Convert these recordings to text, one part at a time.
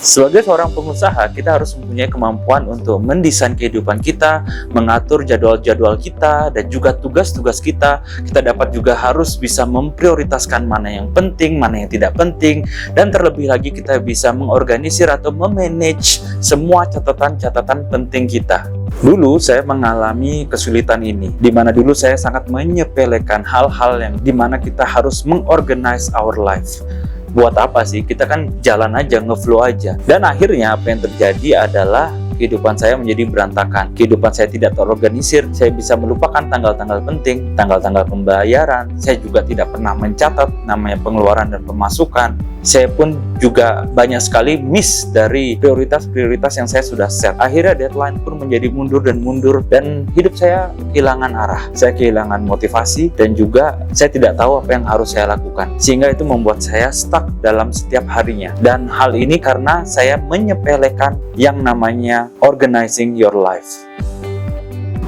Sebagai seorang pengusaha, kita harus mempunyai kemampuan untuk mendesain kehidupan kita, mengatur jadwal-jadwal kita, dan juga tugas-tugas kita. Kita dapat juga harus bisa memprioritaskan mana yang penting, mana yang tidak penting, dan terlebih lagi kita bisa mengorganisir atau memanage semua catatan-catatan penting kita. Dulu saya mengalami kesulitan ini, di mana dulu saya sangat menyepelekan hal-hal yang dimana kita harus mengorganize our life. Buat apa sih? Kita kan jalan aja, ngeflow aja. Dan akhirnya apa yang terjadi adalah kehidupan saya menjadi berantakan. Kehidupan saya tidak terorganisir. Saya bisa melupakan tanggal-tanggal penting, tanggal-tanggal pembayaran. Saya juga tidak pernah mencatat namanya pengeluaran dan pemasukan. Saya pun juga banyak sekali miss dari prioritas-prioritas yang saya sudah set. Akhirnya deadline pun menjadi mundur dan hidup saya kehilangan arah. Saya kehilangan motivasi dan juga saya tidak tahu apa yang harus saya lakukan. Sehingga itu membuat saya stuck dalam setiap harinya. Dan hal ini karena saya menyepelekan yang namanya organizing your life.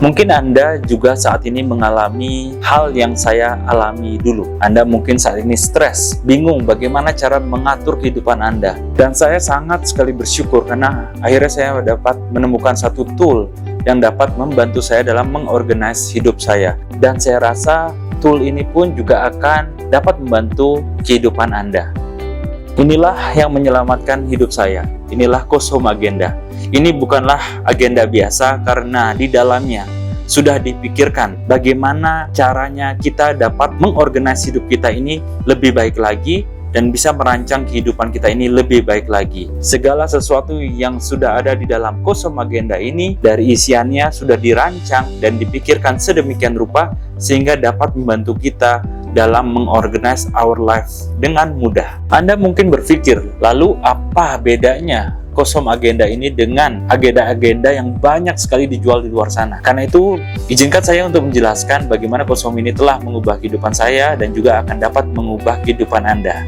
Mungkin Anda juga saat ini mengalami hal yang saya alami dulu. Anda mungkin saat ini stres, bingung bagaimana cara mengatur kehidupan Anda. Dan saya sangat sekali bersyukur karena akhirnya saya dapat menemukan satu tool yang dapat membantu saya dalam mengorganize hidup saya. Dan saya rasa tool ini pun juga akan dapat membantu kehidupan Anda. Inilah yang menyelamatkan hidup saya. Inilah Coast Home Agenda. Ini bukanlah agenda biasa karena di dalamnya sudah dipikirkan bagaimana caranya kita dapat mengorganisasi hidup kita ini lebih baik lagi dan bisa merancang kehidupan kita ini lebih baik lagi. Segala sesuatu yang sudah ada di dalam Coast Home Agenda ini dari isiannya sudah dirancang dan dipikirkan sedemikian rupa sehingga dapat membantu kita dalam mengorganize our life dengan mudah. Anda mungkin berpikir, lalu apa bedanya Coast Home Agenda ini dengan agenda-agenda yang banyak sekali dijual di luar sana? Karena itu, izinkan saya untuk menjelaskan bagaimana Coast Home ini telah mengubah kehidupan saya dan juga akan dapat mengubah kehidupan Anda.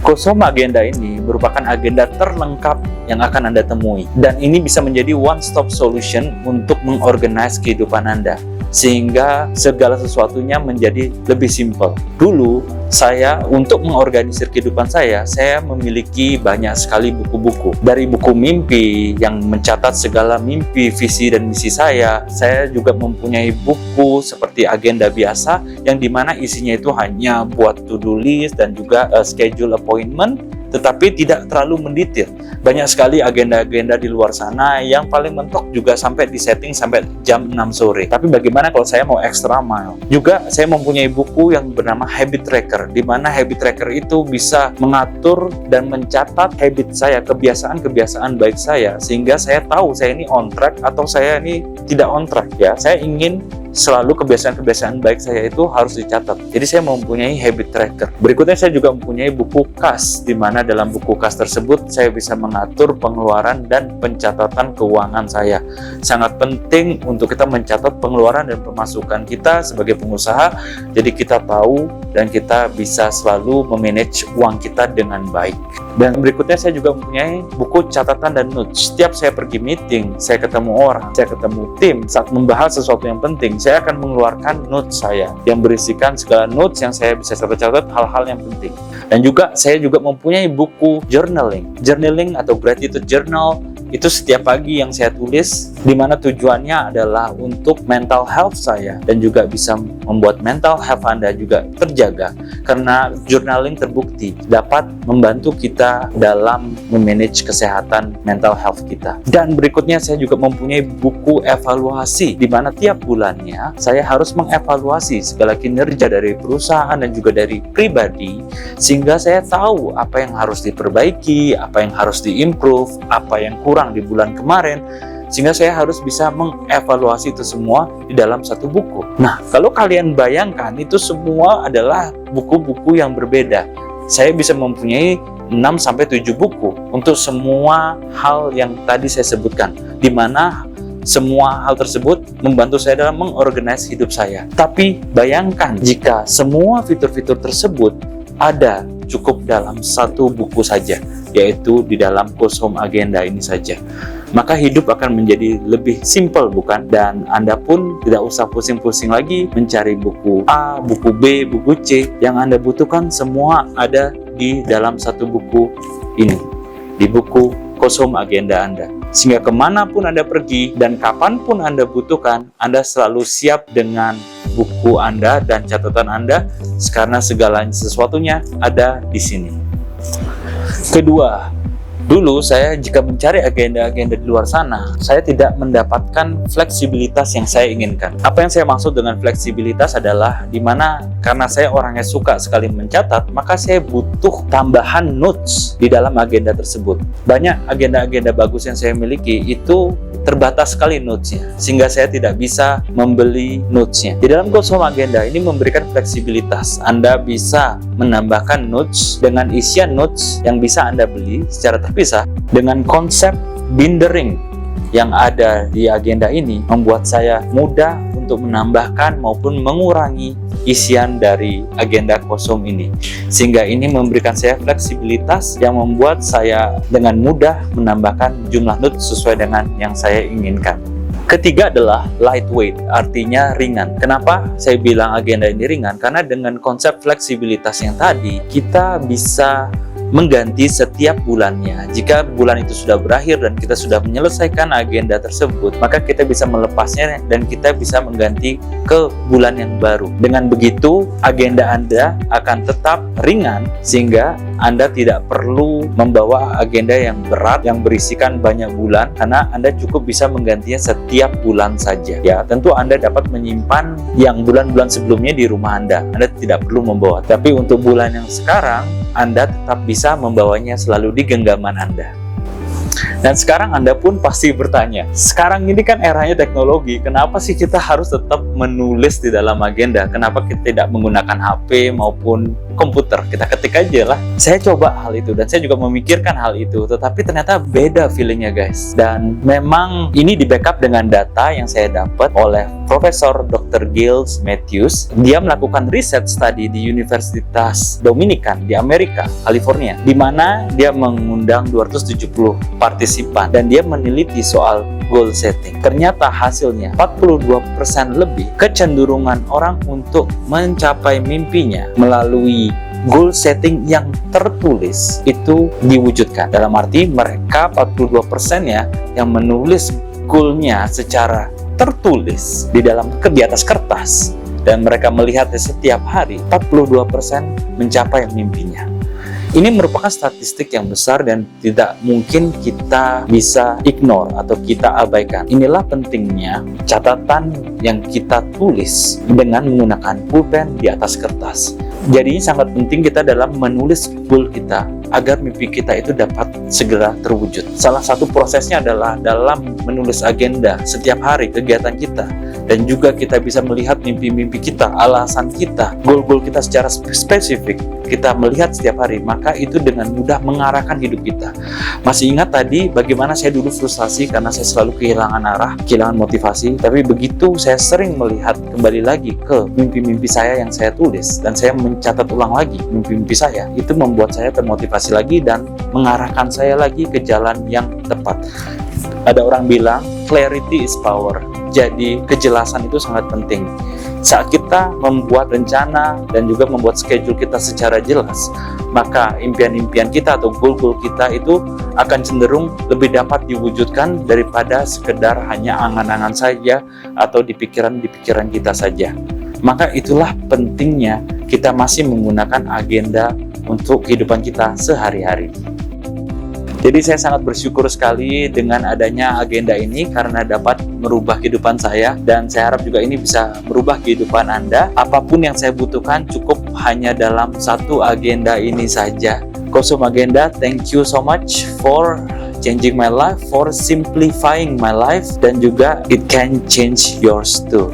Coast Home Agenda ini merupakan agenda terlengkap yang akan Anda temui. Dan ini bisa menjadi one-stop solution untuk mengorganize kehidupan Anda. Sehingga segala sesuatunya menjadi lebih simpel. Dulu, saya untuk mengorganisir kehidupan saya memiliki banyak sekali buku-buku. Dari buku mimpi yang mencatat segala mimpi, visi, dan misi saya juga mempunyai buku seperti agenda biasa yang dimana isinya itu hanya buat to-do list dan juga schedule appointment, tetapi tidak terlalu mendetail. Banyak sekali agenda-agenda di luar sana yang paling mentok juga sampai disetting sampai jam 6 sore. Tapi bagaimana kalau saya mau extra mile? Juga saya mempunyai buku yang bernama Habit Tracker, di mana Habit Tracker itu bisa mengatur dan mencatat habit saya, kebiasaan-kebiasaan baik saya, sehingga saya tahu saya ini on track atau saya ini tidak on track ya. Saya ingin selalu kebiasaan-kebiasaan baik saya itu harus dicatat. Jadi saya mempunyai habit tracker. Berikutnya saya juga mempunyai buku kas, di mana dalam buku kas tersebut saya bisa mengatur pengeluaran dan pencatatan keuangan saya. Sangat penting untuk kita mencatat pengeluaran dan pemasukan kita sebagai pengusaha, jadi kita tahu dan kita bisa selalu memanage uang kita dengan baik. Dan berikutnya saya juga mempunyai buku catatan dan notes. Setiap saya pergi meeting, saya ketemu orang, saya ketemu tim, saat membahas sesuatu yang penting, saya akan mengeluarkan notes saya yang berisikan segala notes yang saya bisa catat-catat hal-hal yang penting. Dan juga saya juga mempunyai buku journaling atau gratitude journal. Itu setiap pagi yang saya tulis, di mana tujuannya adalah untuk mental health saya dan juga bisa membuat mental health Anda juga terjaga, karena journaling terbukti dapat membantu kita dalam memanage kesehatan mental health kita. Dan berikutnya saya juga mempunyai buku evaluasi, di mana tiap bulannya saya harus mengevaluasi segala kinerja dari perusahaan dan juga dari pribadi, sehingga saya tahu apa yang harus diperbaiki, apa yang harus diimprove, apa yang kurang di bulan kemarin, sehingga saya harus bisa mengevaluasi itu semua di dalam satu buku. Nah, kalau kalian bayangkan, itu semua adalah buku-buku yang berbeda. Saya bisa mempunyai 6-7 buku untuk semua hal yang tadi saya sebutkan, di mana semua hal tersebut membantu saya dalam mengorganize hidup saya. Tapi bayangkan jika semua fitur-fitur tersebut ada cukup dalam satu buku saja, yaitu di dalam Coast Home Agenda ini saja. Maka hidup akan menjadi lebih simpel, bukan? Dan Anda pun tidak usah pusing-pusing lagi mencari buku A, buku B, buku C. Yang Anda butuhkan semua ada di dalam satu buku ini. di buku kosum agenda Anda. Sehingga kemanapun Anda pergi dan kapanpun Anda butuhkan, Anda selalu siap dengan buku Anda dan catatan Anda, karena segala sesuatunya ada di sini. Kedua, dulu saya jika mencari agenda-agenda di luar sana, saya tidak mendapatkan fleksibilitas yang saya inginkan. Apa yang saya maksud dengan fleksibilitas adalah dimana karena saya orangnya suka sekali mencatat, maka saya butuh tambahan notes di dalam agenda tersebut. Banyak agenda-agenda bagus yang saya miliki itu terbatas sekali notesnya, sehingga saya tidak bisa membeli notesnya. Di dalam kosum agenda ini memberikan fleksibilitas. Anda bisa menambahkan notes dengan isian notes yang bisa Anda beli secara terpisah. Dengan konsep bindering yang ada di agenda ini membuat saya mudah untuk menambahkan maupun mengurangi isian dari agenda kosum ini, sehingga ini memberikan saya fleksibilitas yang membuat saya dengan mudah menambahkan jumlah notes sesuai dengan yang saya inginkan. Ketiga adalah lightweight, artinya ringan. Kenapa saya bilang agenda ini ringan? Karena dengan konsep fleksibilitas yang tadi, kita bisa mengganti setiap bulannya. Jika bulan itu sudah berakhir dan kita sudah menyelesaikan agenda tersebut, maka kita bisa melepasnya dan kita bisa mengganti ke bulan yang baru. Dengan begitu, agenda Anda akan tetap ringan sehingga Anda tidak perlu membawa agenda yang berat yang berisikan banyak bulan, karena Anda cukup bisa menggantinya setiap bulan saja. Ya, tentu Anda dapat menyimpan yang bulan-bulan sebelumnya di rumah Anda. Anda tidak perlu membawa. Tapi untuk bulan yang sekarang, Anda tetap bisa membawanya selalu di genggaman Anda. Dan sekarang Anda pun pasti bertanya, sekarang ini kan eranya teknologi, kenapa sih kita harus tetap menulis di dalam agenda? Kenapa kita tidak menggunakan HP maupun komputer? Kita ketik aja lah. Saya coba hal itu dan saya juga memikirkan hal itu, tetapi ternyata beda feelingnya guys. Dan memang ini di backup dengan data yang saya dapat oleh Profesor Dr. Giles Matthews. Dia melakukan riset studi di Universitas Dominican di Amerika, California, di mana dia mengundang 270 partisipan dan dia meneliti soal goal setting. Ternyata hasilnya 42% lebih kecenderungan orang untuk mencapai mimpinya melalui goal setting yang tertulis itu diwujudkan. Dalam arti mereka 42% ya yang menulis goalnya secara tertulis di atas kertas dan mereka melihatnya setiap hari, 42% mencapai mimpinya. Ini merupakan statistik yang besar dan tidak mungkin kita bisa ignore atau kita abaikan. Inilah pentingnya catatan yang kita tulis dengan menggunakan pulpen di atas kertas. Jadi sangat penting kita dalam menulis goal kita agar mimpi kita itu dapat segera terwujud. Salah satu prosesnya adalah dalam menulis agenda setiap hari kegiatan kita, dan juga kita bisa melihat mimpi-mimpi kita, alasan kita, goal-goal kita secara spesifik. Kita melihat setiap hari, maka itu dengan mudah mengarahkan hidup kita. Masih ingat tadi bagaimana saya dulu frustasi karena saya selalu kehilangan arah, kehilangan motivasi, tapi begitu saya sering melihat kembali lagi ke mimpi-mimpi saya yang saya tulis, dan saya mencatat ulang lagi mimpi-mimpi saya, itu membuat saya termotivasi lagi dan mengarahkan saya lagi ke jalan yang tepat. Ada orang bilang, clarity is power. Jadi kejelasan itu sangat penting. Saat kita membuat rencana dan juga membuat schedule kita secara jelas, maka impian-impian kita atau goal-goal kita itu akan cenderung lebih dapat diwujudkan daripada sekedar hanya angan-angan saja atau di pikiran kita saja. Maka itulah pentingnya kita masih menggunakan agenda untuk kehidupan kita sehari-hari. Jadi saya sangat bersyukur sekali dengan adanya agenda ini karena dapat merubah kehidupan saya, dan saya harap juga ini bisa merubah kehidupan Anda. Apapun yang saya butuhkan cukup hanya dalam satu agenda ini saja. Kosum Agenda, thank you so much for changing my life, for simplifying my life, dan juga it can change yours too.